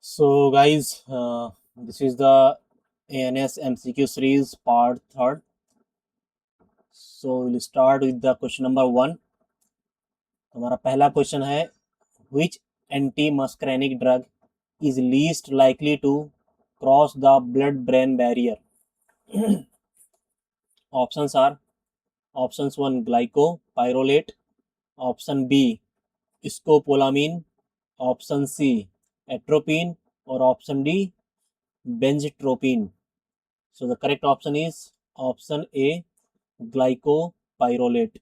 So, guys, this is the ANS MCQ series part third. So, we'll start with the question number 1. हमारा पहला question है which anti-muscarinic drug is least likely to cross the blood-brain barrier? Options are options 1 glycopyrrolate, option B scopolamine, option C atropine, or option D benztropine. So the correct option is option A glycopyrrolate.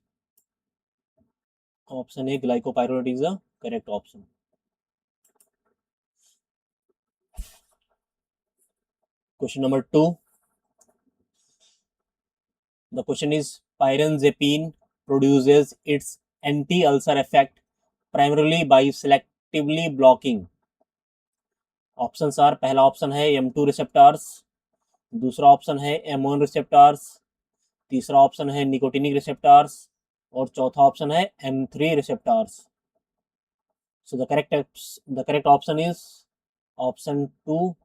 Option A glycopyrrolate is the correct option. Question number 2. The question is pyranzapine produces its anti-ulcer effect primarily by selectively blocking. Options are पहला option है M2 receptors, दूसरा option है M1 receptors, तीसरा option है nicotinic receptors और चौथा option है M3 receptors. So the correct option is option 2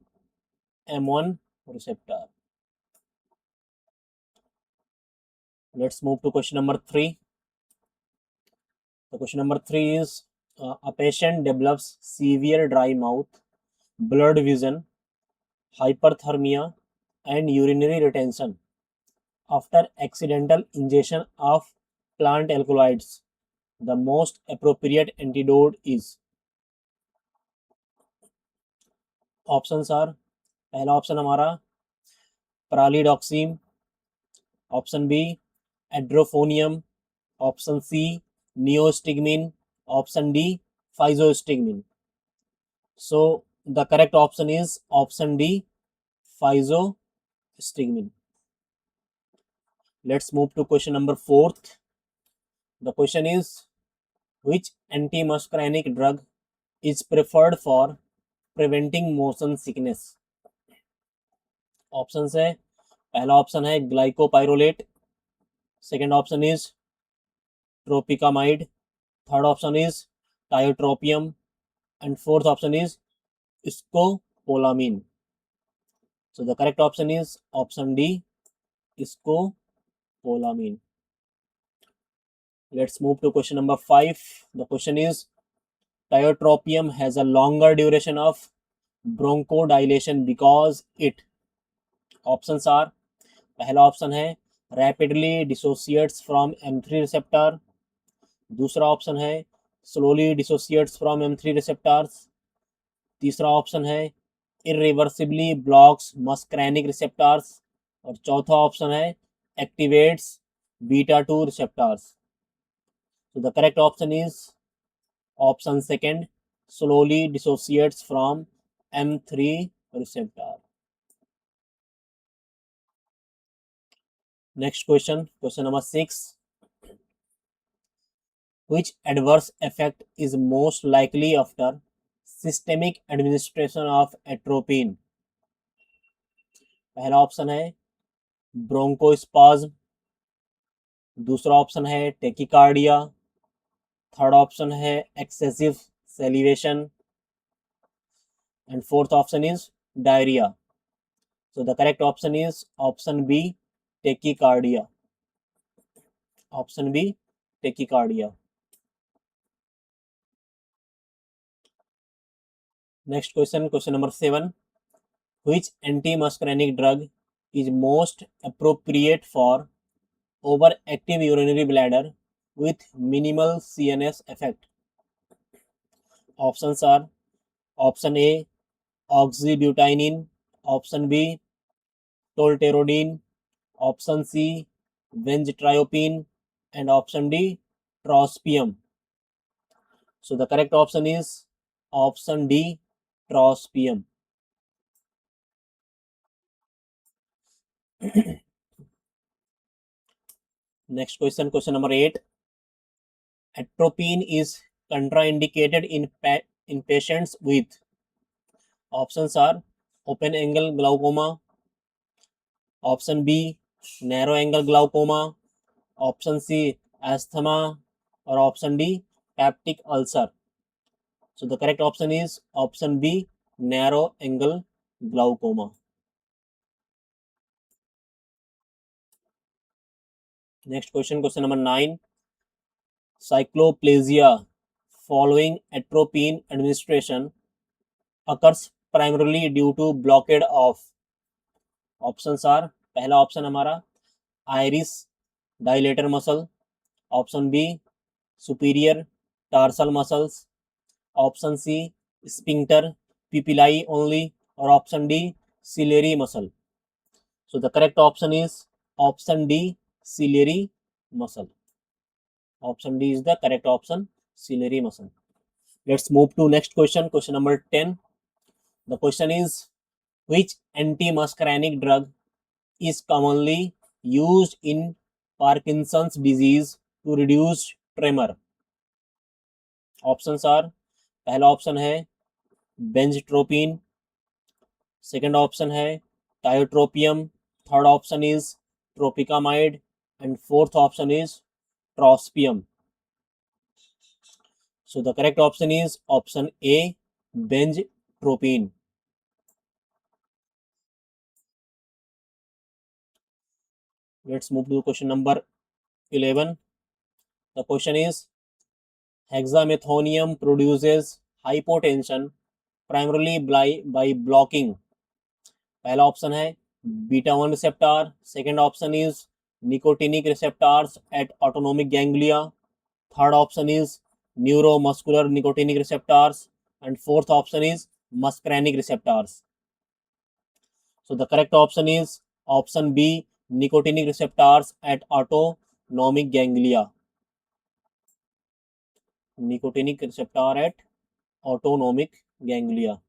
M1 receptor. Let's move to question number 3. The question number 3 is a patient develops severe dry mouth, blurred vision, hyperthermia and urinary retention after accidental ingestion of plant alkaloids. The most appropriate antidote is. Options are पहला option हमारा pralidoxime, option B edrophonium, option C neostigmine, option D physostigmine. So the correct option is option D physostigmine. Let's move to question number 4. The question is which antimuscarinic drug is preferred for preventing motion sickness? Option है पहला option है glycopyrrolate, second option is tropicamide, third option is tiotropium and fourth option is scopolamine. So the correct option is option D scopolamine. Let's move to question number 5. The question is tiotropium has a longer duration of bronchodilation because it. Options are पहला option है rapidly dissociates from M3 receptor, दूसरा option है slowly dissociates from M3 receptors, तीसरा option है irreversibly blocks muscarinic receptors और चौथा option है activates beta 2 receptors. So the correct option is option second, slowly dissociates from M3 receptor. Next question number 6. Which adverse effect is most likely after systemic administration of atropine? पहला option है bronchospasm, दूसरा option है tachycardia, third option है excessive salivation and fourth option is diarrhoea. So the correct option is option B tachycardia. Option B tachycardia. Next question number 7. Which antimuscarinic drug is most appropriate for overactive urinary bladder with minimal CNS effect? Options are option A oxybutynine, option B tolterodine, option C benzatriopine and option D trospium. So the correct option is option D trospium. Next question number 8. Atropine is contraindicated in patients with. Options are open angle glaucoma, option B narrow angle glaucoma, option C asthma or option D peptic ulcer. So the correct option is option B narrow angle glaucoma. Next question, question number 9. Cycloplasia following atropine administration occurs primarily due to blockade of. Options are, पहला option हमारा iris dilator muscle, option B superior tarsal muscles, option C sphincter pupillae only, or option D ciliary muscle. So the correct option is option D ciliary muscle. Option D is the correct option, ciliary muscle. Let's move to next question, question number 10. The question is, which anti-muscarinic drug is commonly used in Parkinson's disease to reduce tremor? Options are, पहला option है benztropine, second option है tiotropium, third option is tropicamide and fourth option is trospium. So the correct option is option A, benztropine. Let's move to question number 11. The question is, hexamethonium produces hypotension primarily by blocking. पहला option है beta 1 receptor, second option is nicotinic receptors at autonomic ganglia, third option is neuromuscular nicotinic receptors, and fourth option is muscarinic receptors. So the correct option is option B, nicotinic receptors at autonomic ganglia. Nicotinic receptor at autonomic ganglia.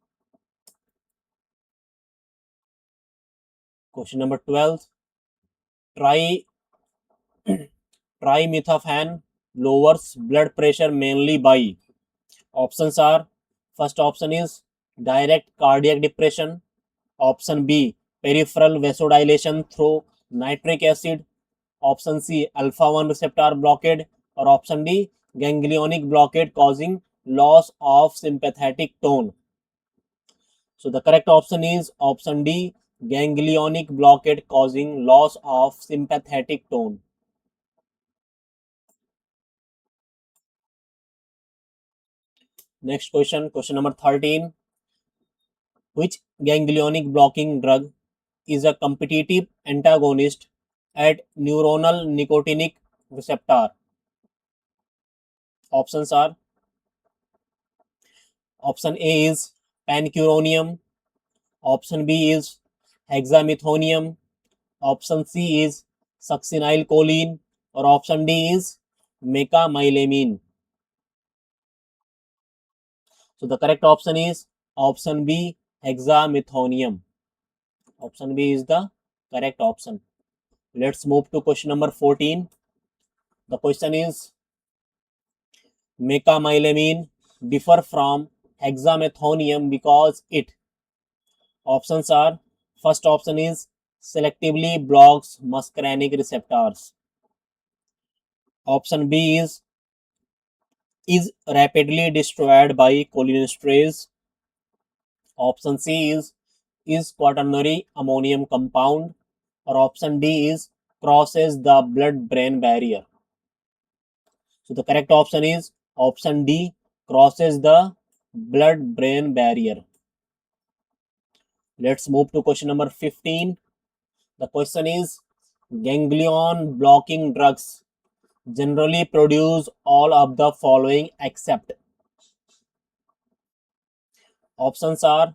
Question number 12. Trimethophan lowers blood pressure mainly by. Options are, first option is direct cardiac depression, option B peripheral vasodilation through nitric acid, option C alpha 1 receptor blockade, or option D ganglionic blockade causing loss of sympathetic tone. So the correct option is option D, ganglionic blockade causing loss of sympathetic tone. Next question, question number 13. Which ganglionic blocking drug is a competitive antagonist at neuronal nicotinic receptor? Options are, option A is pancuronium, option B is hexamethonium, option C is succinylcholine, or option D is mecamylamine. So the correct option is option B, hexamethonium. Option B is the correct option. Let's move to question number 14. The question is, mecamylamine differ from hexamethonium because it. Options are, first option is selectively blocks muscarinic receptors. Option B is rapidly destroyed by cholinesterase. Option C is quaternary ammonium compound, or option D is crosses the blood-brain barrier. So the correct option is option D, crosses the blood-brain barrier. Let's move to question number 15. The question is, ganglion blocking drugs generally produce all of the following except. Options are,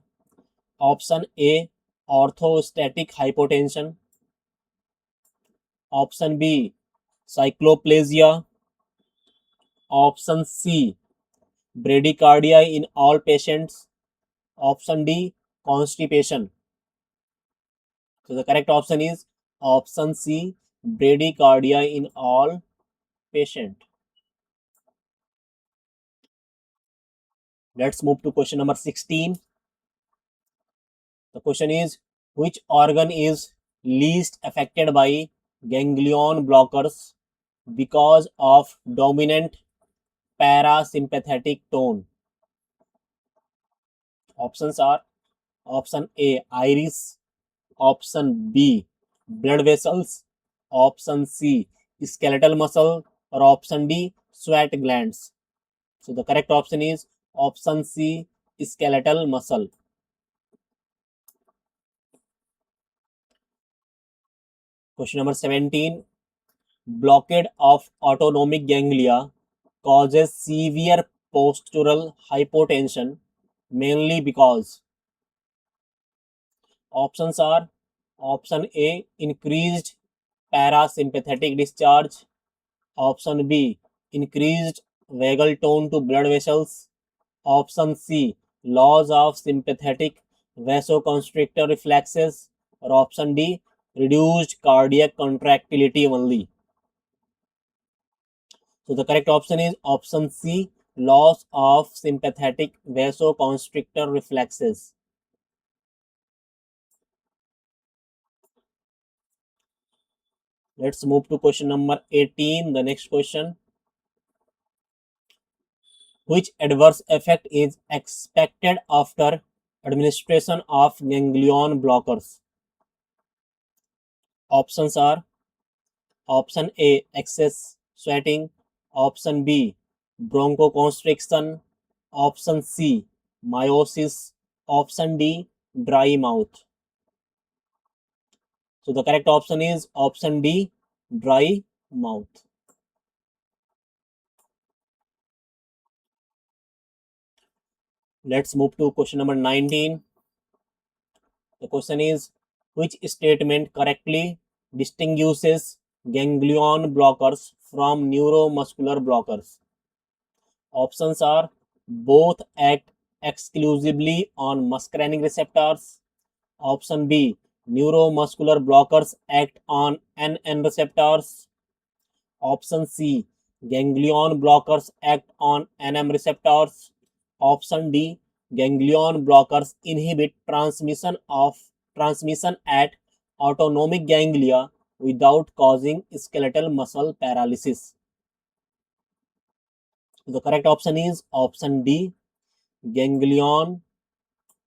option A, orthostatic hypotension, option B, cycloplasia, option C, bradycardia in all patients, option D, constipation. So the correct option is option C, bradycardia in all patient. Let's move to question number 16. The question is, which organ is least affected by ganglion blockers because of dominant parasympathetic tone? Options are option A iris, option B blood vessels, option C skeletal muscle, or option D sweat glands. So the correct option is option C skeletal muscle. Question number 17. Blockade of autonomic ganglia causes severe postural hypotension mainly because. Options are option A increased parasympathetic discharge, option B increased vagal tone to blood vessels, option C loss of sympathetic vasoconstrictor reflexes, or option D reduced cardiac contractility only. So the correct option is option C loss of sympathetic vasoconstrictor reflexes. Let's move to question number 18. The next question. Which adverse effect is expected after administration of ganglion blockers? Options are option A excess sweating, option B bronchoconstriction, option C meiosis, option D dry mouth. So the correct option is option D dry mouth. Let's move to question number 19. The question is, which statement correctly distinguishes ganglion blockers from neuromuscular blockers? Options are both act exclusively on muscarinic receptors. Option B, neuromuscular blockers act on NN receptors. Option C, ganglion blockers act on NM receptors. Option D, ganglion blockers inhibit transmission at autonomic ganglia without causing skeletal muscle paralysis. The correct option is option D, ganglion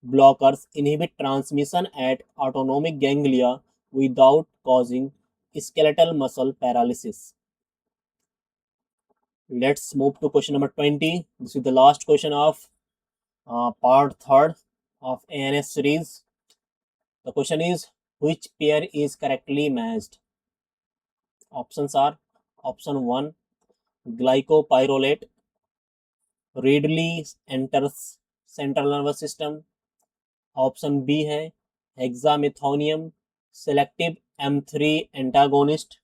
blockers inhibit transmission at autonomic ganglia without causing skeletal muscle paralysis. Let's move to question number 20. This is the last question of part 3rd of ANS series. The question is, which pair is correctly matched? Options are option 1 glycopyrrolate readily enters central nervous system. Option B है hexamethonium selective M3 antagonist.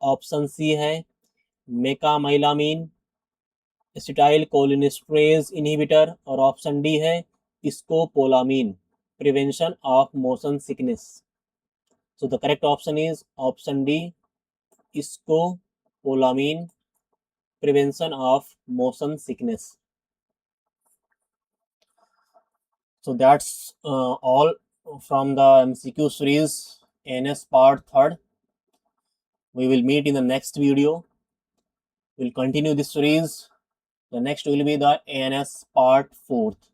Option C है mecamylamine acetyl cholinesterase inhibitor. और option D है scopolamine prevention of motion sickness. So the correct option is option D scopolamine prevention of motion sickness. So that's all from the MCQ series ANS part 3rd. We will meet in the next video. We'll continue this series. The next will be the ANS part 4th.